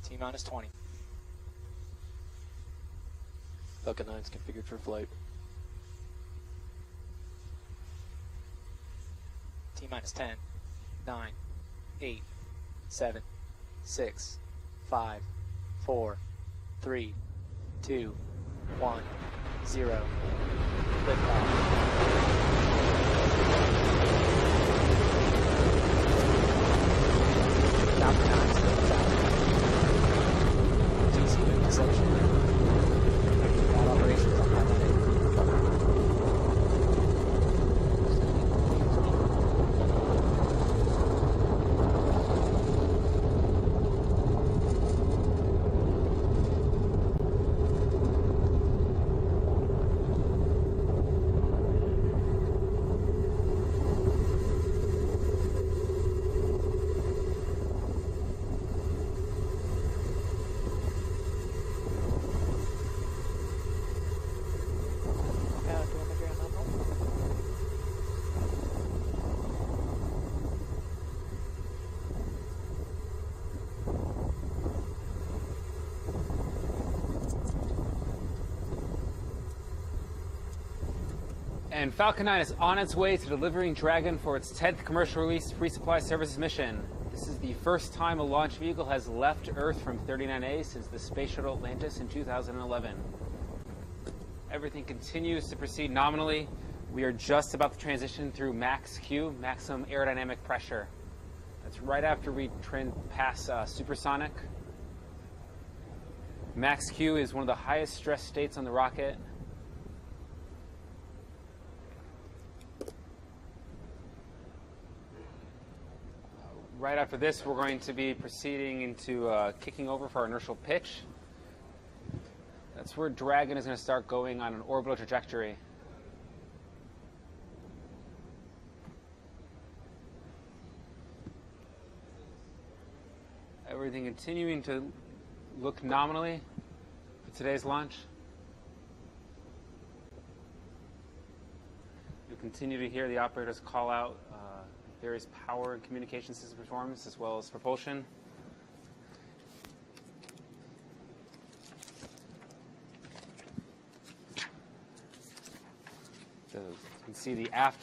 T-minus 20. Falcon 9 is configured for flight. T-minus 10, 9, 8, 7, 6, 5, 4, 3, 2, 1, 0. Liftoff. And Falcon 9 is on its way to delivering Dragon for its 10th commercial release resupply services mission. This is the first time a launch vehicle has left Earth from 39A since the Space Shuttle Atlantis in 2011. Everything continues to proceed nominally. We are just about to transition through max Q, maximum aerodynamic pressure. That's right after we pass supersonic. Max Q is one of the highest stress states on the rocket. Right after this, we're going to be proceeding into kicking over for our inertial pitch. That's where Dragon is going to start going on an orbital trajectory. Everything continuing to look nominally for today's launch. You'll continue to hear the operators call out various power and communication system performance as well as propulsion. So you can see the aft.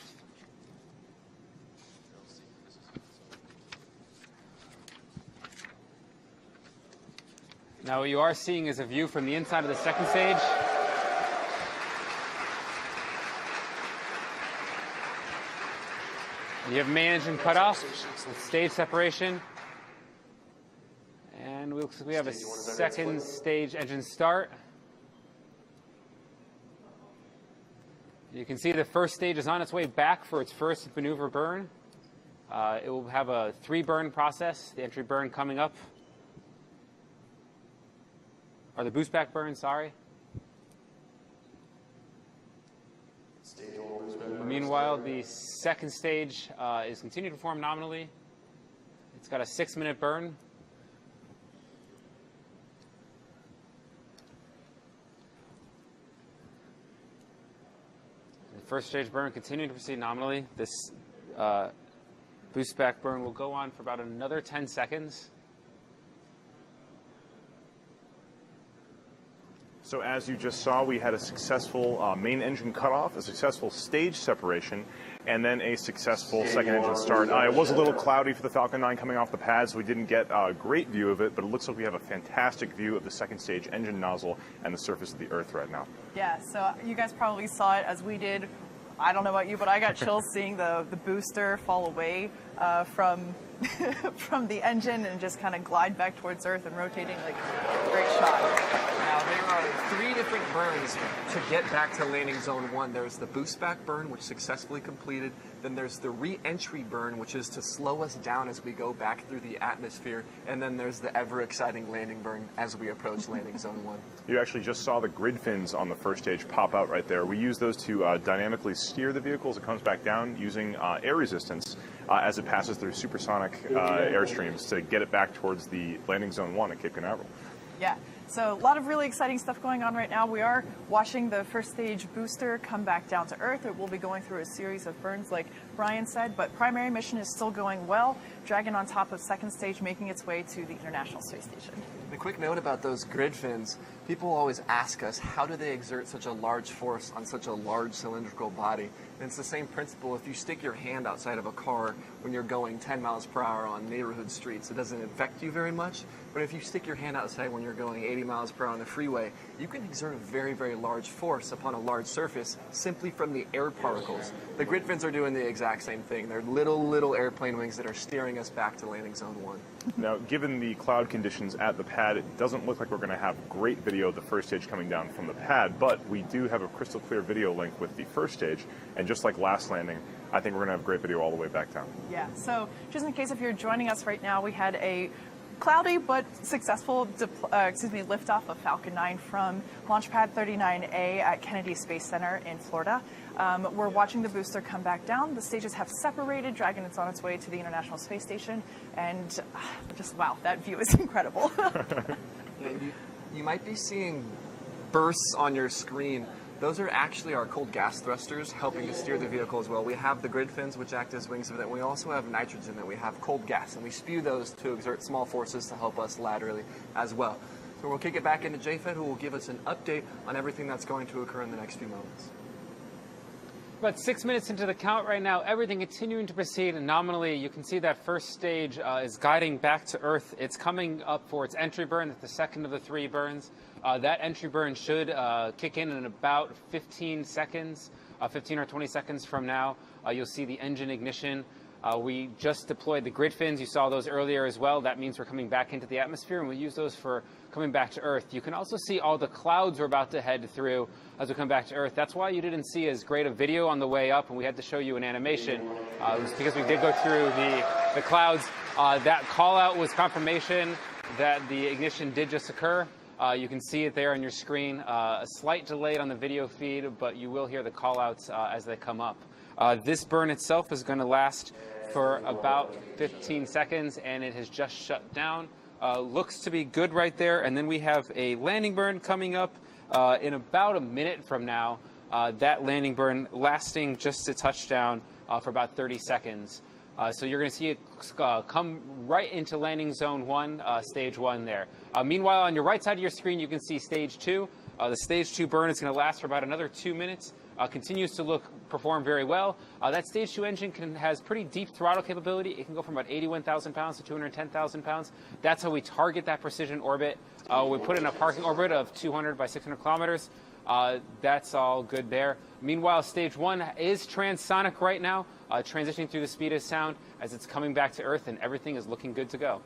Now what you are seeing is a view from the inside of the second stage. You have main engine cutoff with stage separation. And we have a second stage engine start. You can see the first stage is on its way back for its first maneuver burn. It will have a 3-burn process, the entry burn coming up. Or the boost back burn, sorry. Meanwhile, the second stage is continuing to perform nominally. It's got a 6-minute burn. The first stage burn continuing to proceed nominally. This boost back burn will go on for about another 10 seconds. So as you just saw, we had a successful main engine cutoff, a successful stage separation, and then a successful second engine start. It was a little cloudy for the Falcon 9 coming off the pad, so we didn't get a great view of it, but it looks like we have a fantastic view of the second stage engine nozzle and the surface of the Earth right now. Yeah, so you guys probably saw it as we did. I don't know about you, but I got chills seeing the booster fall away from from the engine and just kind of glide back towards Earth and rotating. Like, great shot. Now, there are 3 different burns to get back to landing zone 1. There's the boost back burn, which successfully completed. Then there's the re-entry burn, which is to slow us down as we go back through the atmosphere. And then there's the ever-exciting landing burn as we approach landing zone 1. You actually just saw the grid fins on the first stage pop out right there. We use those to dynamically steer the vehicle as it comes back down using air resistance as it passes through supersonic airstreams to get it back towards the landing zone 1 at Cape Canaveral. Yeah, So a lot of really exciting stuff going on right now. We are watching the first stage booster come back down to Earth. It will be going through a series of burns like Brian said, but primary mission is still going well. Dragon on top of second stage making its way to the International Space Station. A quick note about those grid fins. People always ask us, how do they exert such a large force on such a large cylindrical body? And it's the same principle. If you stick your hand outside of a car when you're going 10 miles per hour on neighborhood streets, it doesn't affect you very much. But if you stick your hand outside when you're going 80 miles per hour on the freeway, you can exert a very, very large force upon a large surface simply from the air particles. The grid fins are doing the exact same thing. They're little airplane wings that are steering us back to landing zone 1. Now, given the cloud conditions at the pad, it doesn't look like we're going to have great video of the first stage coming down from the pad, but we do have a crystal clear video link with the first stage, and just like last landing, I think we're going to have great video all the way back down. Yeah, so just in case if you're joining us right now, we had a cloudy but successful liftoff of Falcon 9 from Launch Pad 39A at Kennedy Space Center in Florida. We're watching the booster come back down. The stages have separated. Dragon is on its way to the International Space Station, and just wow, that view is incredible. Yeah, you might be seeing bursts on your screen. Those are actually our cold gas thrusters helping to steer the vehicle as well. We have the grid fins, which act as wings of it, and we also have nitrogen, that we have cold gas, and we spew those to exert small forces to help us laterally as well. So we'll kick it back into JFED, who will give us an update on everything that's going to occur in the next few moments. About 6 minutes into the count right now, everything continuing to proceed, and nominally you can see that first stage is guiding back to Earth. It's coming up for its entry burn. That's the second of the 3 burns. That entry burn should kick in about 15 seconds, 15 or 20 seconds from now. You'll see the engine ignition. We just deployed the grid fins. You saw those earlier as well. That means we're coming back into the atmosphere, and we'll use those for coming back to Earth. You can also see all the clouds we're about to head through as we come back to Earth. That's why you didn't see as great a video on the way up, and we had to show you an animation. It was because we did go through the clouds. That call out was confirmation that the ignition did just occur. You can see it there on your screen. A slight delay on the video feed, but you will hear the call outs as they come up. This burn itself is going to last for about 15 seconds, and it has just shut down. Looks to be good right there. And then we have a landing burn coming up in about a minute from now. That landing burn lasting just to touchdown for about 30 seconds. So you're going to see it come right into landing zone 1, stage 1 there. Meanwhile, on your right side of your screen, you can see stage 2. The stage 2 burn is going to last for about another 2 minutes. Continues to perform very well. That stage 2 engine has pretty deep throttle capability. It can go from about 81,000 pounds to 210,000 pounds. That's how we target that precision orbit. We put in a parking orbit of 200 by 600 kilometers. That's all good there. Meanwhile, stage 1 is transonic right now, transitioning through the speed of sound as it's coming back to Earth, and everything is looking good to go.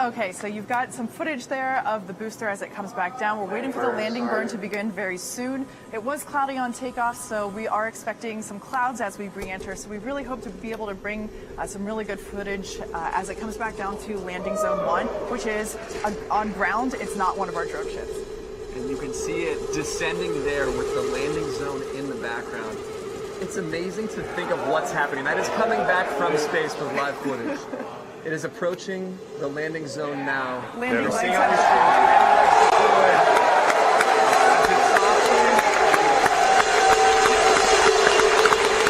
Okay, so you've got some footage there of the booster as it comes back down. We're waiting for the landing burn to begin very soon. It was cloudy on takeoff, so we are expecting some clouds as we re-enter. So we really hope to be able to bring some really good footage as it comes back down to landing zone 1, which is on ground. It's not one of our drone ships. And you can see it descending there with the landing zone in the background. It's amazing to think of what's happening. That is coming back from space with live footage. It is approaching the landing zone now. Landing You're legs seeing on your screen, landing legs deployed. As it softly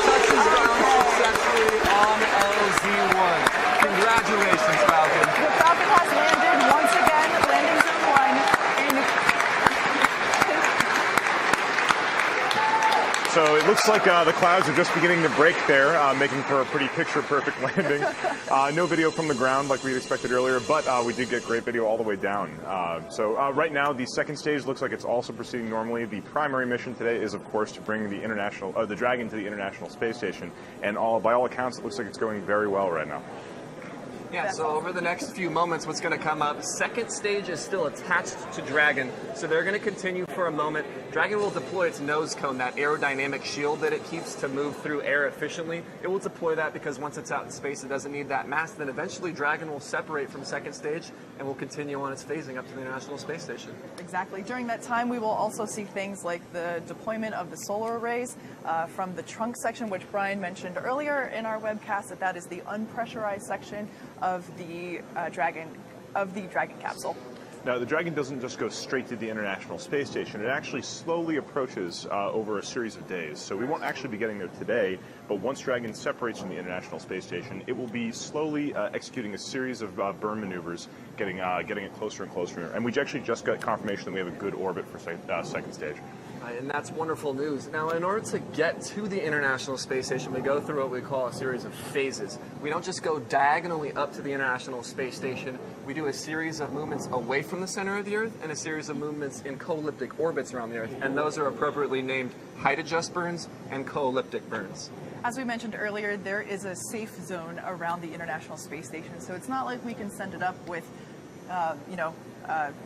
touches down successfully on LZ-1. Congratulations, Falcon. The Falcon has landed once again, landing zone 1 in. So it looks like the clouds are just beginning to break there, making for a pretty picture-perfect landing. No video from the ground like we had expected earlier, but we did get great video all the way down. So right now, the second stage looks like it's also proceeding normally. The primary mission today is, of course, to bring the Dragon to the International Space Station, and by all accounts, it looks like it's going very well right now. Yeah, so over the next few moments, what's going to come up, second stage is still attached to Dragon, so they're going to continue for a moment. Dragon will deploy its nose cone, that aerodynamic shield that it keeps to move through air efficiently. It will deploy that because once it's out in space, it doesn't need that mass. Then eventually Dragon will separate from second stage and will continue on its phasing up to the International Space Station. Exactly. During that time, we will also see things like the deployment of the solar arrays from the trunk section, which Brian mentioned earlier in our webcast, that is the unpressurized section of the Dragon capsule. Now, the Dragon doesn't just go straight to the International Space Station. It actually slowly approaches over a series of days. So we won't actually be getting there today, but once Dragon separates from the International Space Station, it will be slowly executing a series of burn maneuvers, getting it closer and closer. And we actually just got confirmation that we have a good orbit for second stage. And that's wonderful news. Now, in order to get to the International Space Station, we go through what we call a series of phases. We don't just go diagonally up to the International Space Station. We do a series of movements away from the center of the Earth and a series of movements in co-elliptic orbits around the Earth. And those are appropriately named height adjust burns and co-elliptic burns. As we mentioned earlier, there is a safe zone around the International Space Station, so it's not like we can send it up with,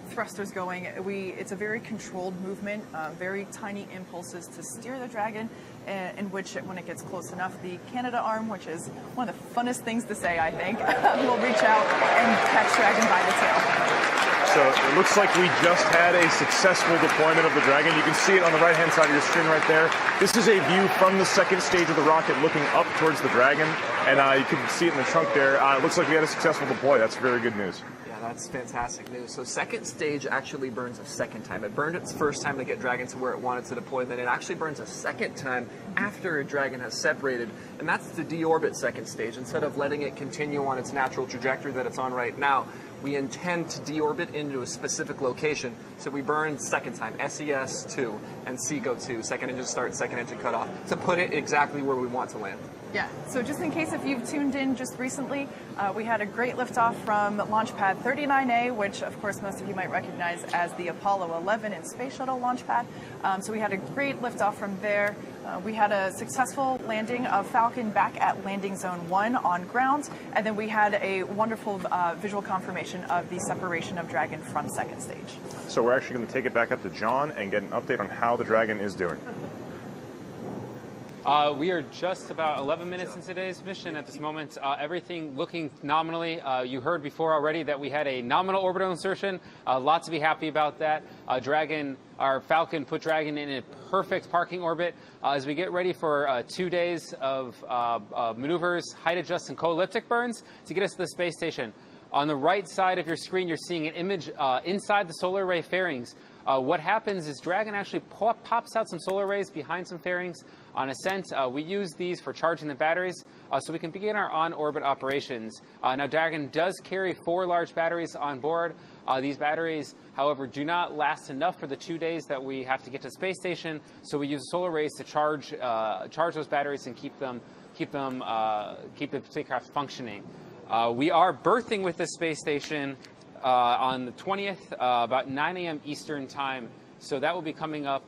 thrusters going. It's a very controlled movement, very tiny impulses to steer the Dragon, in which, when it gets close enough, the Canada arm, which is one of the funnest things to say, I think, will reach out and catch Dragon by the tail. So it looks like we just had a successful deployment of the Dragon. You can see it on the right-hand side of your screen right there. This is a view from the second stage of the rocket looking up towards the Dragon, and you can see it in the trunk there. It looks like we had a successful deploy. That's very good news. That's fantastic news. So second stage actually burns a second time. It burned its first time to get Dragon to where it wanted to deploy, then it actually burns a second time after a Dragon has separated, and that's the deorbit second stage. Instead of letting it continue on its natural trajectory that it's on right now, we intend to deorbit into a specific location. So we burn second time, SES-2 and SEGO-2, second engine start, second engine cutoff, to put it exactly where we want to land. Yeah, so just in case if you've tuned in just recently, we had a great liftoff from launch pad 39A, which of course most of you might recognize as the Apollo 11 and Space Shuttle launch pad. So we had a great liftoff from there. We had a successful landing of Falcon back at landing zone 1 on ground, and then we had a wonderful visual confirmation of the separation of Dragon from second stage. So we're actually going to take it back up to John and get an update on how the Dragon is doing. We are just about 11 minutes into today's mission at this moment. Everything looking nominally. You heard before already that we had a nominal orbital insertion. Lot to be happy about that. Our Falcon put Dragon in a perfect parking orbit. As we get ready for 2 days of maneuvers, height adjust, and co-elliptic burns to get us to the space station. On the right side of your screen, you're seeing an image inside the solar array fairings. What happens is Dragon actually pops out some solar rays behind some fairings. On ascent, we use these for charging the batteries so we can begin our on-orbit operations. Now, Dragon does carry 4 large batteries on board. These batteries, however, do not last enough for the 2 days that we have to get to the space station, so we use solar rays to charge those batteries and keep the spacecraft functioning. We are berthing with the space station on the 20th, about 9 a.m. Eastern time. So that will be coming up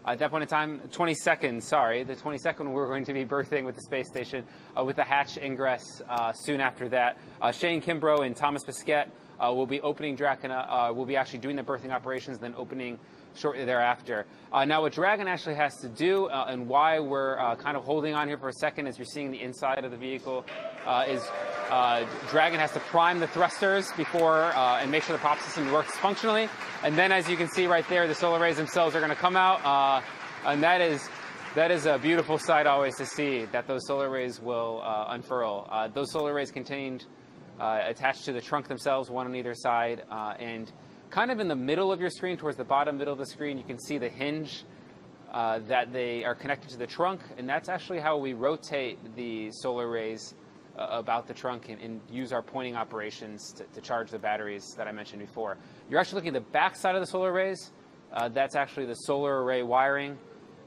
at that point in time, 22nd, sorry. The 22nd, we're going to be berthing with the space station with the hatch ingress soon after that. Shane Kimbrough and Thomas Bisquette will be opening Dragon. We'll be actually doing the berthing operations, then opening shortly thereafter. Now, what Dragon actually has to do, and why we're kind of holding on here for a second as you're seeing the inside of the vehicle, is Dragon has to prime the thrusters before and make sure the prop system works functionally. And then, as you can see right there, the solar rays themselves are going to come out, and that is a beautiful sight always to see, that those solar rays will unfurl. Those solar rays contained attached to the trunk themselves, one on either side, and kind of in the middle of your screen, towards the bottom middle of the screen, you can see the hinge that they are connected to the trunk, and that's actually how we rotate the solar rays about the trunk and use our pointing operations to charge the batteries that I mentioned before. You're actually looking at the back side of the solar rays. That's actually the solar array wiring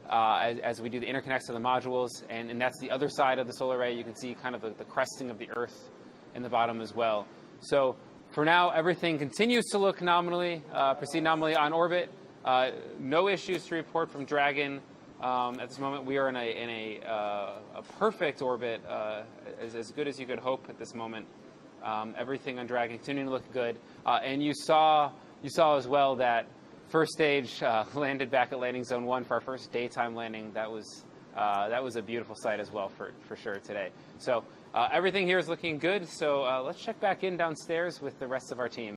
as we do the interconnects to the modules, and that's the other side of the solar array. You can see kind of the cresting of the Earth in the bottom as well. So for now, everything continues to look nominally, proceed nominally on orbit. No issues to report from Dragon. At this moment, we are in a perfect orbit, as good as you could hope at this moment. Everything on Dragon continuing to look good. And you saw as well that first stage landed back at landing zone 1 for our first daytime landing. That was a beautiful sight as well for sure today. So everything here is looking good. So let's check back in downstairs with the rest of our team.